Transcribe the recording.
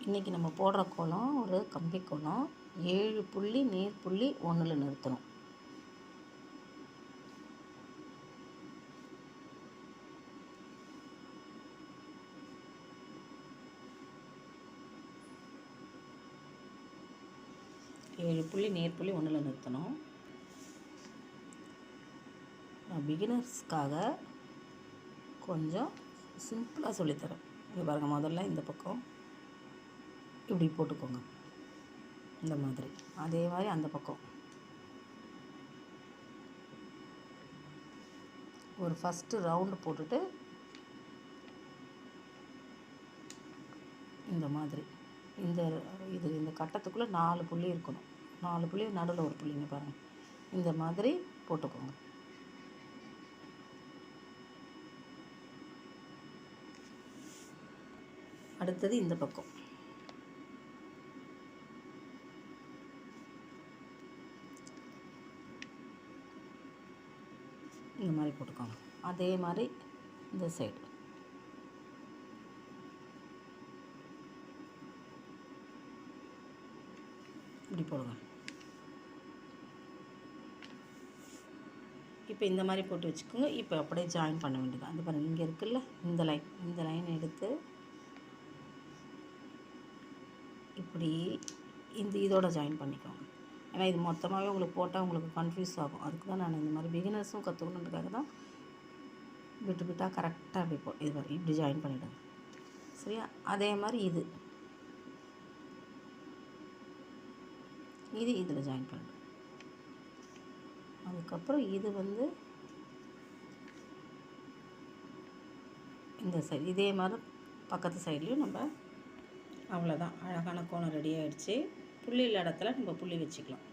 இன்றைக்கி நம்ம போடுற கோலம் ஒரு கம்பி கோலம். 7 புள்ளி நேர் புள்ளி 1ல் நிறுத்தணும். ஏழு புள்ளி நேர் புள்ளி 1ல் நிறுத்தணும். நான் பிகினர்ஸ்க்காக கொஞ்சம் சிம்பிளாக சொல்லித்தரேன். இது பாருங்கள், முதல்ல இந்த பக்கம் இப்படி போட்டுக்கோங்க, இந்த மாதிரி. அதே மாதிரி அந்த பக்கம் ஒரு ஃபஸ்ட்டு ரவுண்டு போட்டுட்டு இந்த மாதிரி இந்த கட்டத்துக்குள்ளே 4 புள்ளி இருக்கணும். 4 புள்ளி நடுவில் ஒரு புள்ளிங்க பாருங்கள். இந்த மாதிரி போட்டுக்கோங்க. அடுத்தது இந்த பக்கம் இந்த மாதிரி போட்டுக்கோங்க. அதே மாதிரி இந்த சைடு இப்படி போடுங்க. இப்போ இந்த மாதிரி போட்டு வச்சுக்கோங்க. இப்போ அப்படியே ஜாயின் பண்ண வேண்டியது. அந்த பாருங்கள், இங்கே இருக்குல்ல இந்த லைன் எடுத்து இப்படி இதோட ஜாயின் பண்ணிக்கோங்க. ஏன்னா இது மொத்தமாகவே உங்களுக்கு போட்டால் உங்களுக்கு கன்ஃபியூஸ் ஆகும். அதுக்கு தான் நான் இந்த மாதிரி பிகினர்ஸும் கற்றுக்கணுன்றதுக்காக தான் விட்டால் கரெக்டாக அப்படி இது மாதிரி இப்படி ஜாயின் பண்ணிவிடுங்க. சரியா? அதே மாதிரி இது இதில் ஜாயின் பண்ணிவிடுங்க. அதுக்கப்புறம் இது இந்த சைடு இதே மாதிரி பக்கத்து சைட்லேயும் நம்ம அவ்வளோதான். அழகான கோலம் ரெடி ஆகிடுச்சு. புள்ளி இல்லாத இடத்துல நம்ம புள்ளி வச்சுக்கலாம்.